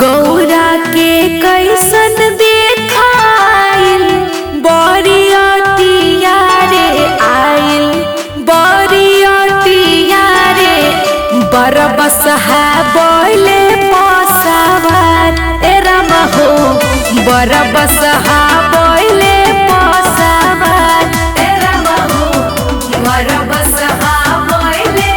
गौरा के कैसन देखाइल बरियतिया रे आइल बरियतिया रे बरबसहा बोले पसावार ए रामा हो बरबसहा बोले पसावार ए रामा हो बरबसहा बोले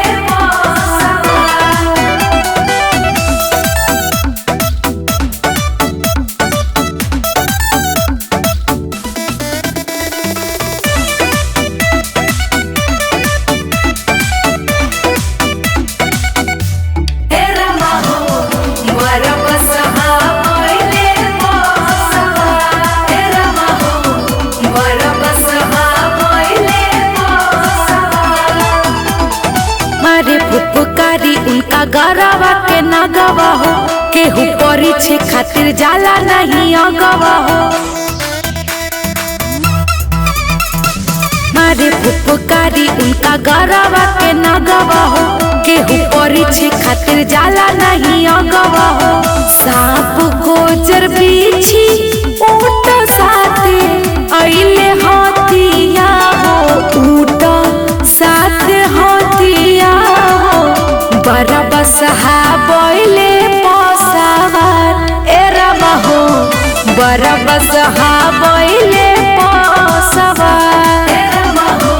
पुकारी उनका गरवा के नगवा हो केहू परीक्षे खातिर जाला नहीं अगवा हो मारे पुकारी उनका गरवा के नगवा हो केहू परीक्षे खातिर जाला नहीं अगवा हो सांप गोचर बिछी ऊट साथे अइले हथिया हो ऊट साथे हथिया बरबसहा बोले पसावार ए रामा हो बरबसहा बोले पसावार ए रामा हो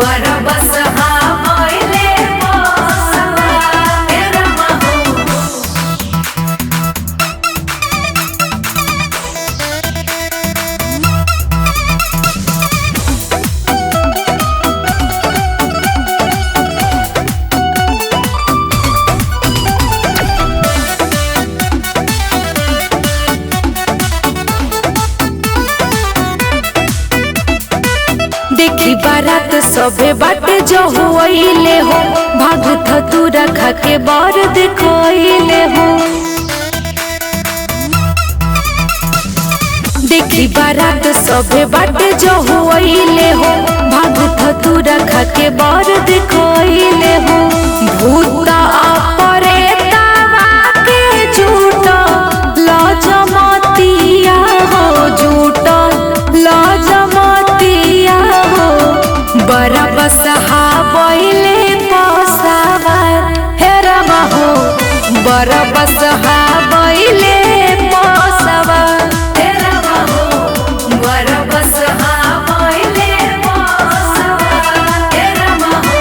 बरबसहा बोले पसावार ए रामा हो देखी बारात सबे बाटे जो हुईले हो भाग धतूरा खा के बर देखोइले हो देखी बारात सबे बाटे जो हुईले हो भाग धतूरा खा के बर देखोइले हो भूता अपरेतावा के झूठ लजमतिया हो झूठ लजमतिया बरबसहा बोले पसावार हे रामा हो बरबसहा बोले पसावार हे रामा हो बरबसहा बोले पसावार हे रामा हो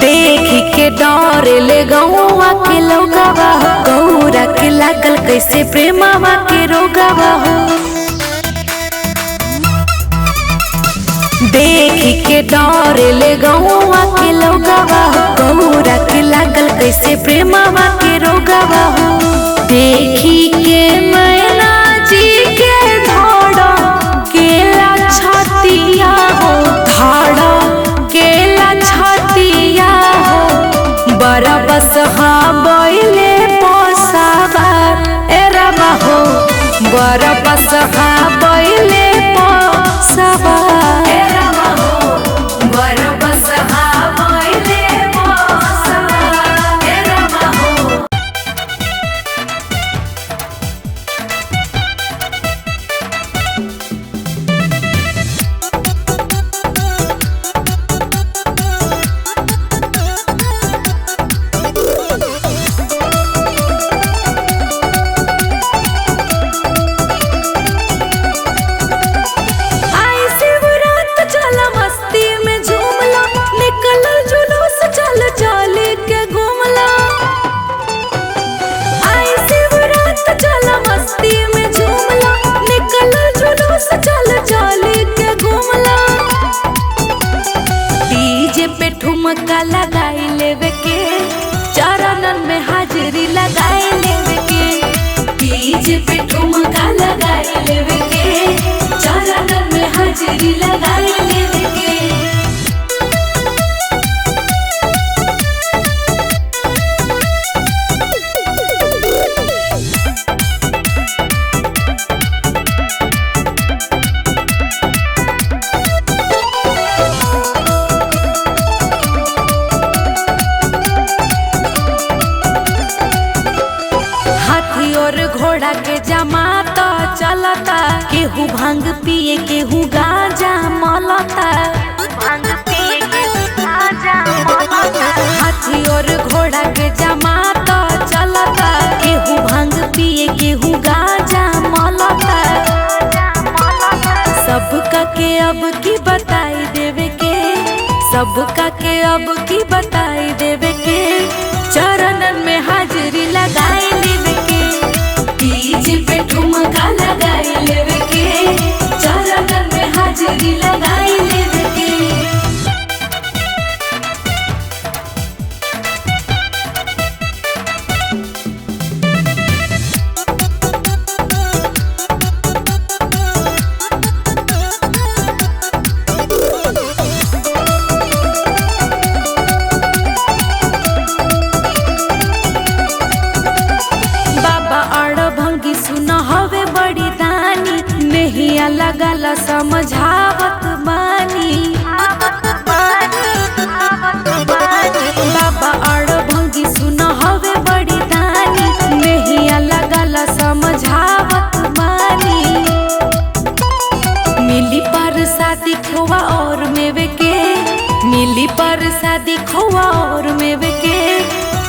देख के डर ले गौवा के लोगवा हो गौरा के लागल कैसे प्रेमवा के रोगवा हो देख के डर ले गौवा के लोगवा हो गौरा के लागल कैसे प्रेमवा के रोगवा हो देखी के मैना जी के धड़ केला छतिया हो धड़ केला छतिया हो बरबसहा बोले पसावार ए रामा हो बरबसहा बोले पसावार ए रामा हो बरबसहा बोले पसावार ए रामा हो ठुमका लगाई लेवे के चरणन में हाजिरी लगाई लेवे के डीजे पे ठुमका लगाई लेवे के चलता। केहू भांग पिए केहू गांजा मलता। हाथी और घोड़ा के जमात चलता। केहू भांग पिए केहू गांजा मलता। सबका के अब की बताई देवे के, सबका के अब की बताई देवे के। चरणन में हाजिरी लगाई लेवे के, डीजे पे ठुमका लगाई लेवे के। चरणन में हाजिरी लगाई लेवे के। हवे बड़ी दानी नहिया लगला समझावत बानी। बाबा अड़ भंगी सुन हवे बड़ी दानी नहिया लगला समझावत बानी। मिली पर शादी खोआ और मेवे के, मिली पर शादी खोआ और मेवे के।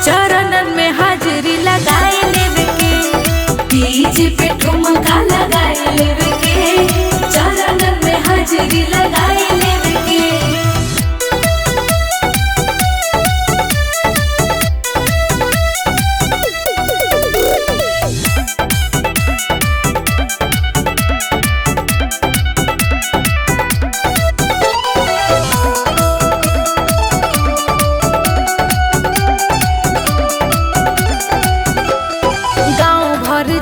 चरणन में हाजिरी लगाई लेवे के, डीजे पे ठुमका लगाई लेवे के। चरणन में हाजिरी लगाई लेवे के।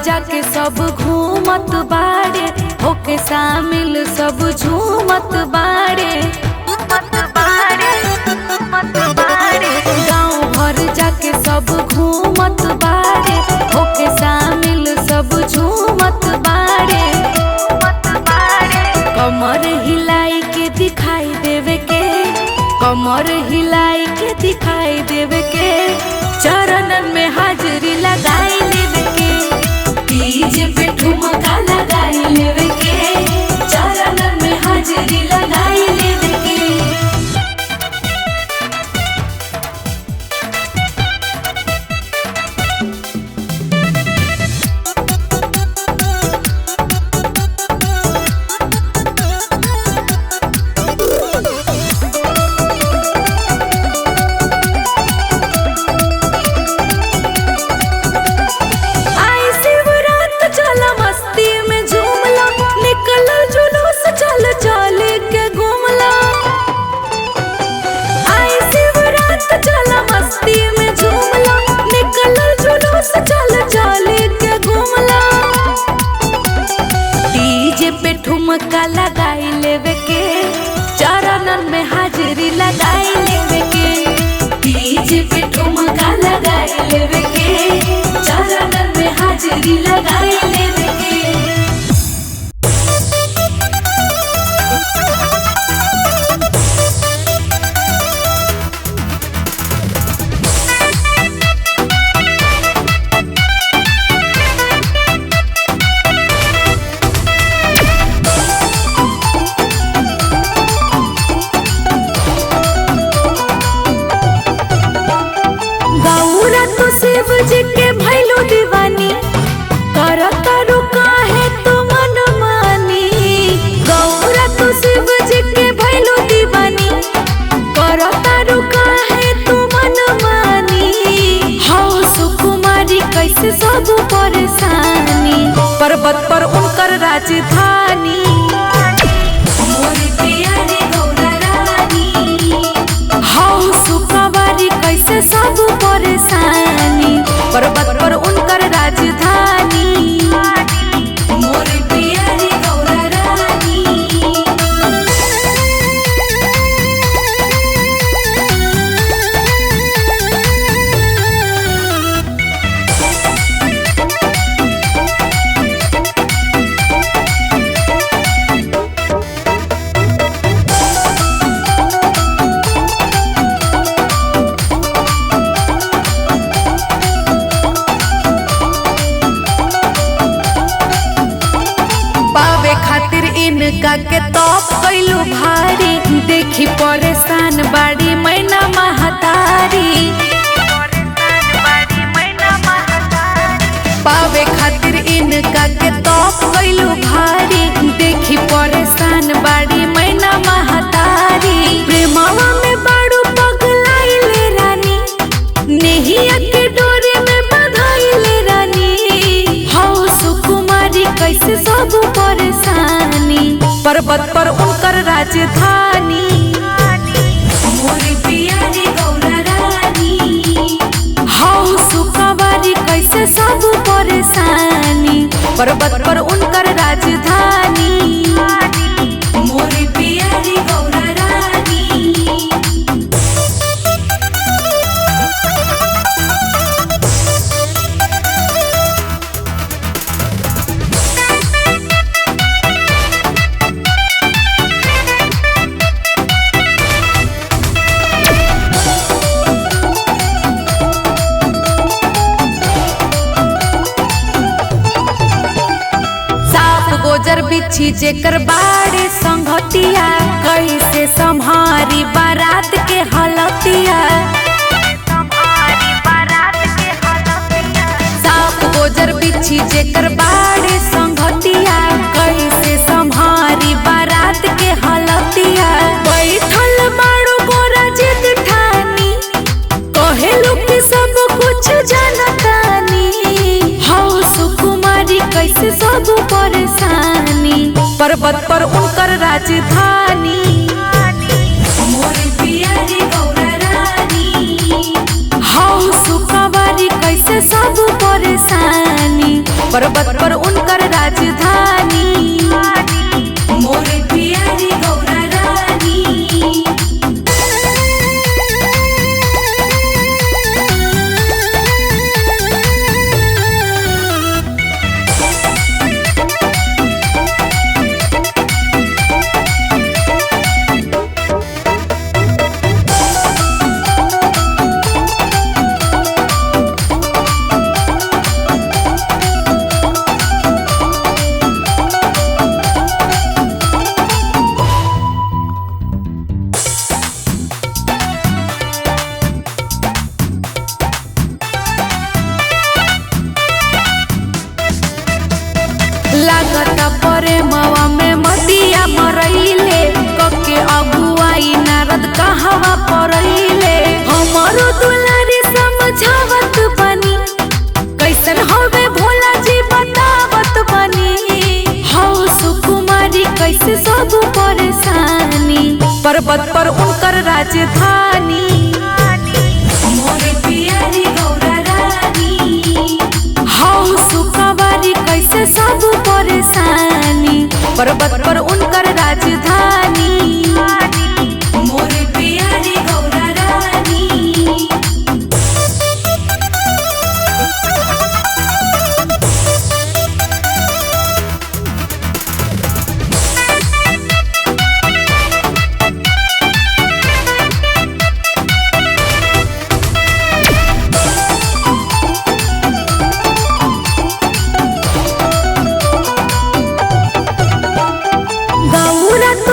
जाके सब घूमत बाड़े, होके शामिल सब झूमत बाड़े। गाँव भर जाके सब घूमत बाड़े, होके शामिल सब झूमत बाड़े। कमर हिलाई के दिखाई देवे के, कमर हिलाई के दिखाई देवे के। चरणन में हाजिरी लगाई लेवे के, डीजे पे ठुमका लगाई लेवे के। चरणन में हाजिरी लगाई लेवे के। ठुमका लगाई लेवे के, चरणन में हाजिरी लगाई लेवे के। डीजे पे ठुमका लगाई लेवे के। चरणन में हाजिरी लगाई लेवे के। शिव जी के भैलू दीवानी, करत रुका है तो मन मानी। गौरा तो शिव जी के भैलू दीवानी, करत रुका है तो मन मानी। हाँ सुकुमारी कैसे सब परेशानी, पर्वत पर उनकर राजधानी। मोरी प्यारी गौरा रानी, हाँ सुकुमारी कैसे सब परेशानी, पर्वत पर उनकर राजधानी। मोर प्यारी गौरा रानी। इनका के तोप कैलू भारी, देखी परेशान बाड़ी मैना महतारी। पावे खातिर इनका के तोप कैलू भारी, देखी परेशान बाड़ी मैना महतारी। प्रेमवा में बाड़ू पगलाइले रानी, नेहिया के डोरे में बंधाइले रानी। हौ सुकुमारी कैसे सब परेशानी, पर्वत पर उनकर राजधानी। मोरी प्यारी गौरा रानी, हौ सुकुमारी कैसे सब परेशानी, पर्वत पर उनकर राजधानी। मोरी प्यारी गौरा रानी। गोजर बिछी जेकर बाड़े संगतिया, कैसे संभारी बारात के हलतिया। साफ गोजर बिछी जेकर बाड़े संगतिया, कैसे संभारी बारात के हलतिया। बैठल बाड़ू गोरा जिद ठानी, कहेलू कि सब कुछ जानतानी। हौ सुकुमारी कैसे सब परेशानी, पर्वत पर उनकर राजधानी। मोरी प्यारी गौरा रानी, हौ सुकुमारी कैसे सब परेशानी, पर्वत पर उनकर राजधानी। मोरी प्यारी गौरा रानी। लागत परे मवा में मतिया मरैले, कके अगुआई नारद कहवा परैले। हमरो दुलारी समझावत बनी, कैसन होवे भोला जी बतावत बनी। हौ सुकुमारी कैसे सब परेशानी, पर्वत पर उनकर राजधानी। मोरी प्यारी गौरा रानी, हौ सुकुमारी कैसे सब परेशानी, पर्वत पर उनकर राजधानी। मोरी प्यारी गौरा रानी।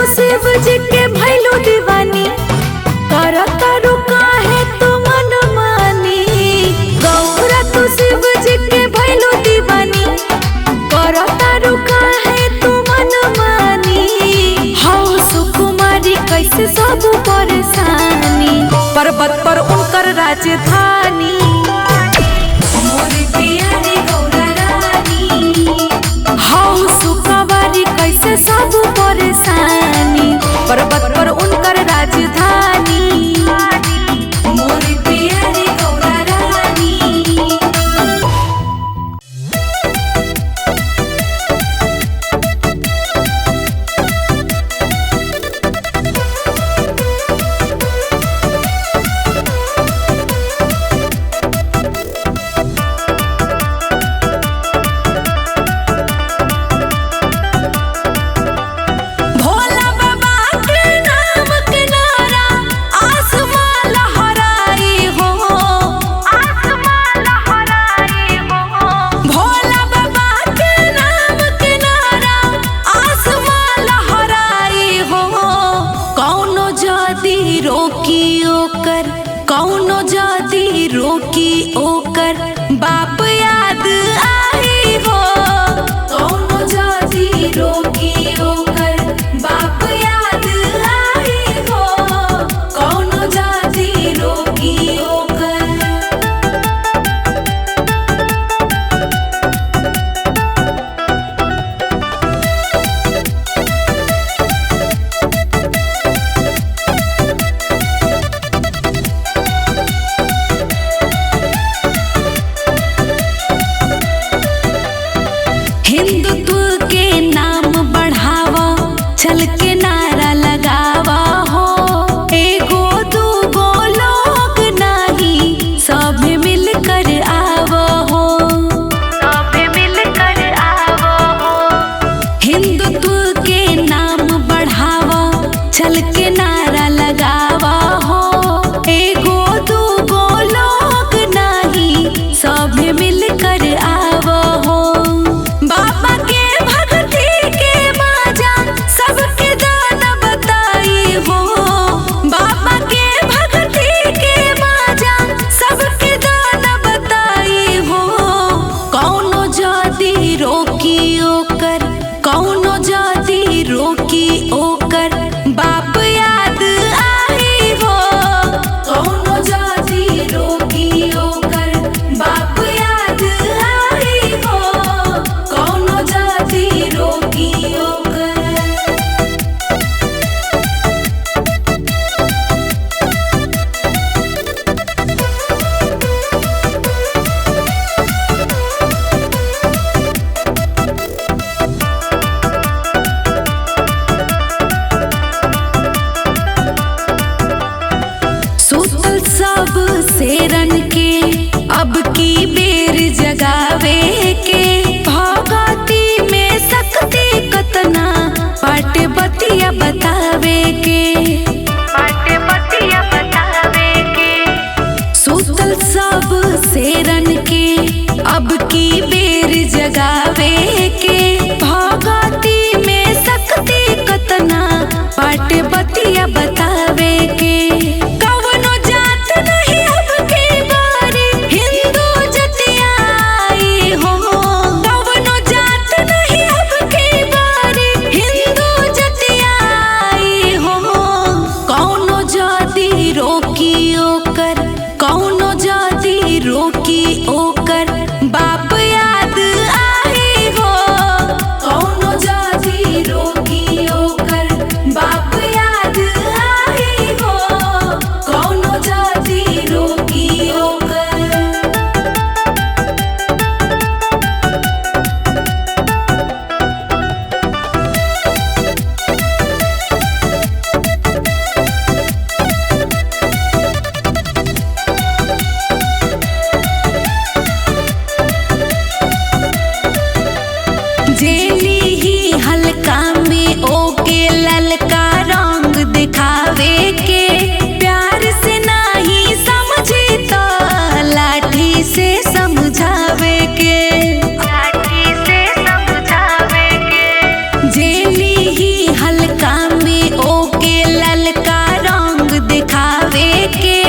शिव जी के भैलू दीवानी, करतारू काहे तू मन मानी। गौरा तू शिव जी के भैलू दीवानी, करतारू काहे तू मन मानी। हौ सुकुमारी कैसे सब परेशानी, पर्वत पर उनकर राजधानी। मोरी प्यारी गौरा रानी, हौ सुकुमारी कैसे सब परेशानी, पर्वत पर उनकर राजधानी। मोरी प्यारी गौरा रानी। ओकर बाप याद आई हो। कौनो जाति रोकी ओकर बाप याद आई हो। कौनो जाति रोकी ओकर। हिंदुत्व के नाम बढ़ावा, छल के नारा लगावा हो। एगो दूगो लोग नहीं, सब मिलकर आवो हो। सब मिलकर आवो हो। हिंदुत्व के नाम बढ़ावा, छल के नारा लगावा हो। एगो दूगो लोग नहीं, सब मिलकर आवो हो। बाबा के भक्ति के माजा सबके दाना बताई हो। बाबा के भक्ति के माजा सबके दाना बताई हो। कौनो जाति रोकी ओकर, कौनो जाति रोकी ओकर बाप याद आई हो। कौनो जाति रोकी ओकर बाप याद आई हो। कौनो जाति रोकी ओकर। सुतल सब शेरन के अब की बेर जगावे के। भगती में शक्ति कतना पाट बतिया बतावे के। पाट बतिया बतावे के। सुतल सब शेरन के अब की बेर जगावे के। भगती में शक्ति कतना पाट बतिया बतावे के। कवनो जात नहीं अब की बारी, हिंदू जतिया आई हो। कवनो जात नहीं अब की बारी, हिंदू जतिया आई हो। कौनो जाति रोकी ओकर, कौनो जाति रोकी ओकर बाप याद आई हो। कौनो जाति रोकी ओकर बाप याद आई हो। कौनो जाति रोकी ओकर। जेली ही हल्का में ओके ललका रंग दिखावे के। प्यार से नहीं समझी तो लाठी से समझावे के। लाठी से समझावे के। जेली ही हल्का में ओके ललका रंग दिखावे के।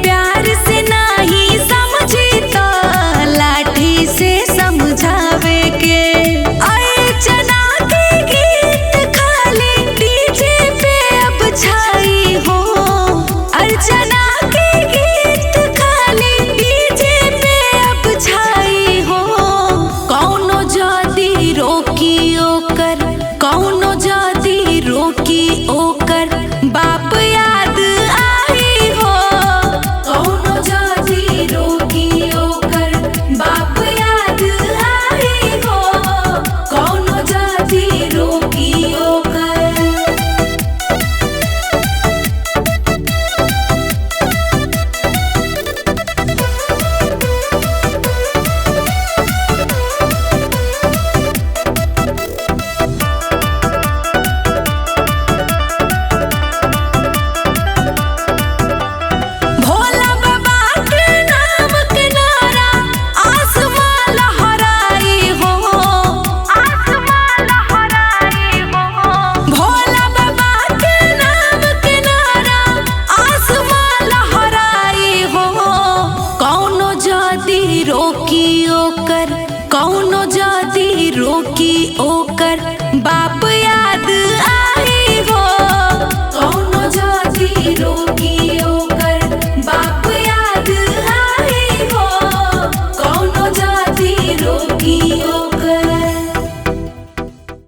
प्यार से नहीं समझी तो लाठी से समझावे के। अर्चना के गीत खाली डीजे पे अब छाई हो। अर्चना के गीत खाली डीजे पे अब छाई हो। कौनो जाति रोकी ओकर, कौनो जाति रोकी ओ